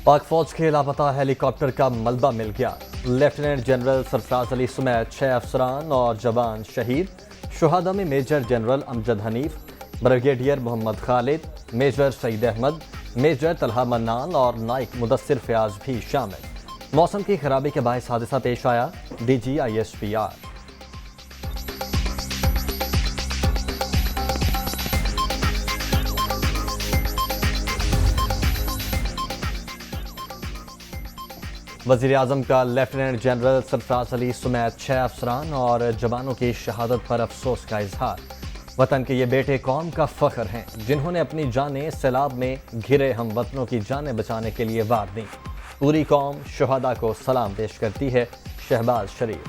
पाक फौज के लापता हेलीकॉप्टर का मलबा मिल गया। लेफ्टिनेंट जनरल सरफराज अली समेत 6 अफसरान और जवान शहीद। शुहादा में major general Amjad Hanif, brigadier Mohammad Khalid, major Saeed Ahmad, major Talha Mannan और नाइक मुदस्सिर फयाज भी शामिल। मौसम की खराबी के बायस हादसा पेश आया। DGISPR। वज़ीर आज़म का लेफ्टिनेंट जनरल सरफराज अली समेत 6 अफसरान और जवानों की शहादत पर अफसोस का इजहार। वतन के ये बेटे कौम का फख्र हैं, जिन्होंने अपनी जानें सैलाब में घिरे हम वतनों की जानें बचाने के लिए वार दी। पूरी कौम शुहदा को सलाम पेश करती है। शहबाज शरीफ।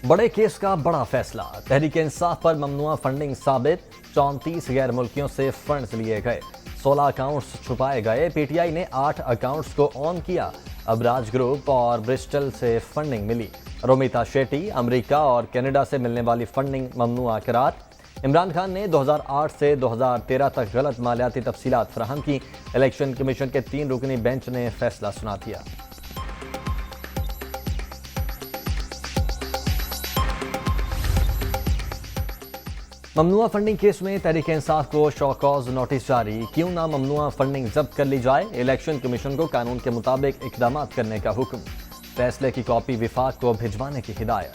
बड़े केस का बड़ा फैसला। तहरीक इंसाफ पर ममनुआ फंडिंग साबित। 34 गैर मुल्कियों से फंड्स लिए गए, 16 अकाउंट्स छुपाए गए। PTI ने 8 अकाउंट्स को ऑन किया। अबराज ग्रुप और ब्रिस्टल से फंडिंग मिली। रोमिता शेट्टी, अमेरिका और कनाडा से मिलने वाली फंडिंग ममनुआ करार। इमरान खान ने 2008 से 2013 तक गलत मालियाती तफसीलात फराहम की। इलेक्शन कमीशन के 3 रुकनी बेंच ने फैसला सुना दिया। ममनुआ फंडिंग केस में तहरीक इंसाफ को शोकॉज नोटिस जारी। क्यों ना ममनुआ फंडिंग जब्त कर ली जाए। इलेक्शन कमीशन को कानून के मुताबिक इकदाम करने का हुक्म। फैसले की कॉपी विफाक को भिजवाने की हिदायत।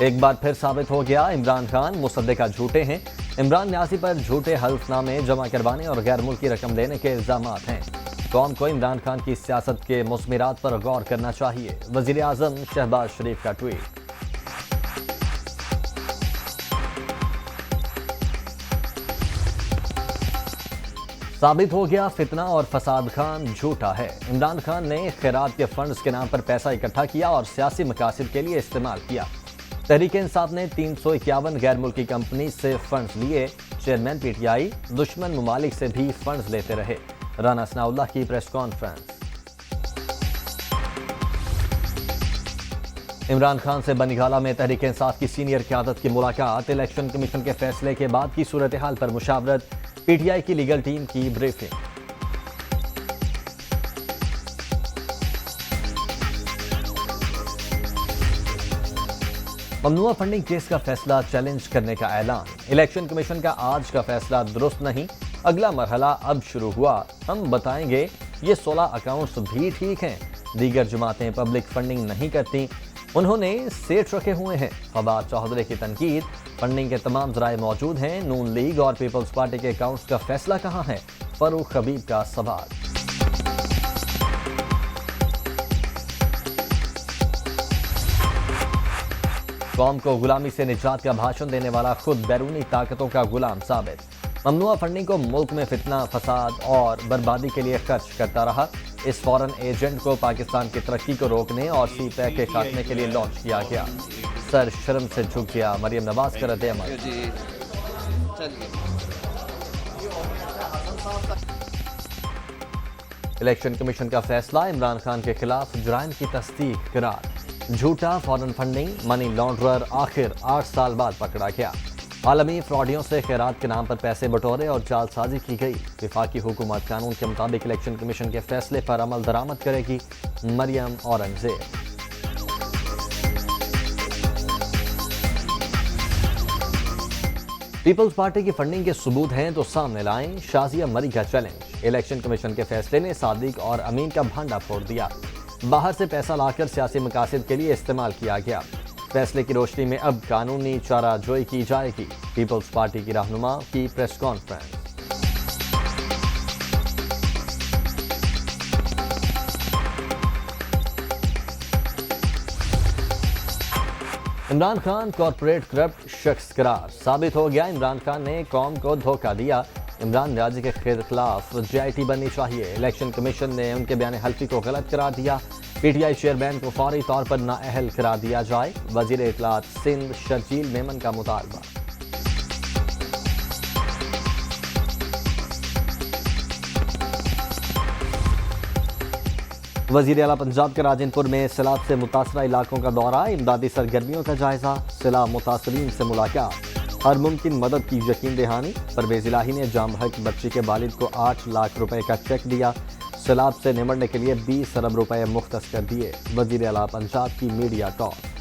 एक बार फिर साबित हो गया, इमरान खान मुसद्दिका झूठे हैं। इमरान न्यासी पर झूठे हल्फनामे जमा करवाने और गैर मुल्की रकम देने के इल्जामात हैं। कौम को इमरान खान की सियासत के मुज़मिरात पर गौर करना चाहिए। वज़ीर आज़म शहबाज शरीफ का ट्वीट। साबित हो गया, फितना और फसाद खान झूठा है। इमरान खान ने खैरात के फंड्स के नाम पर पैसा इकट्ठा किया और सियासी मकासद के लिए इस्तेमाल किया। तहरीक इंसाफ ने 351 गैर मुल्की कंपनी से फंड्स लिए। चेयरमैन PTI दुश्मन ममालिक से भी फंड्स लेते रहे। राना सनाउल्लाह की प्रेस कॉन्फ्रेंस। इमरान खान से बनीगाला में तहरीक इंसाफ की सीनियर क़यादत की मुलाकात। इलेक्शन कमीशन के फैसले के बाद की सूरत हाल पर मुशावरत। PTI की लीगल टीम की ब्रीफिंग। ममनुआ फंडिंग केस का फैसला चैलेंज करने का ऐलान। इलेक्शन कमीशन का आज का फैसला दुरुस्त नहीं, अगला मरहला अब शुरू हुआ। हम बताएंगे ये 16 अकाउंट्स भी ठीक हैं। दीगर जमातें पब्लिक फंडिंग नहीं करती, उन्होंने सेठ रखे हुए हैं। फवाद चौधरी की तनकीद। फंडिंग के तमाम जराए मौजूद हैं। नून लीग और पीपल्स पार्टी के अकाउंट्स का फैसला कहाँ है। फरूख हबीब का सवाल। कौम को गुलामी से निजात का भाषण देने वाला खुद बैरूनी ताकतों का गुलाम साबित। ममनुआ फंडिंग को मुल्क में फितना, फसाद और बर्बादी के लिए खर्च करता रहा। इस फॉरेन एजेंट को पाकिस्तान की तरक्की को रोकने और CPAC के खात्मे के लिए लॉन्च किया गया। सर शर्म से झुक गया मरियम नवाज का रद्द-ए-अमल। इलेक्शन कमीशन का फैसला। इमरान खान के खिलाफ जुराइम की तस्दीक करार। झूठा फॉरेन फंडिंग मनी लॉन्ड्रर आखिर 8 साल बाद पकड़ा गया। आलमी फ्रॉडियों से खैरात के नाम पर पैसे बटोरे और जालसाजी की गई। वफाकी हुकूमत कानून के मुताबिक इलेक्शन कमीशन के फैसले पर अमल दरामद करेगी। मरियम औरंगजेब। पीपल्स पार्टी की फंडिंग के सबूत हैं तो सामने लाएं। शाजिया मरी का चैलेंज। इलेक्शन कमीशन के फैसले ने सादिक और अमीन का भांडा फोड़ दिया। बाहर से पैसा लाकर सियासी मकासद के लिए इस्तेमाल किया गया। फैसले की रोशनी में अब कानूनी चाराजोई की जाएगी। पीपल्स पार्टी की रहनुमा की press conference. Imran Khan corporate corrupt शख्स करार। साबित हो गया, इमरान खान ने कौम को धोखा दिया। इमरान न्याजी के खिलाफ JIT बननी चाहिए। इलेक्शन कमीशन ने उनके बयान हल्फी को गलत करार दिया। PTI चेयरमैन को फौरी तौर पर नाअहल करार दिया जाए। वजीर इत्तलात सिंध शर्जील मेमन का मुतालबा। وزیر اعلیٰ پنجاب کا راجن پور میں سیلاب سے متاثرہ علاقوں کا دورہ، امدادی سرگرمیوں کا جائزہ، سیلاب متاثرین سے ملاقات، ہر ممکن مدد کی یقین دہانی۔ پرویز الہی نے جام بحق بچی کے والد کو 8 لاکھ روپے کا چیک دیا، سیلاب سے نمٹنے کے لیے 20 ارب روپے مختص کر دیے۔ وزیر اعلیٰ پنجاب کی میڈیا ٹاک۔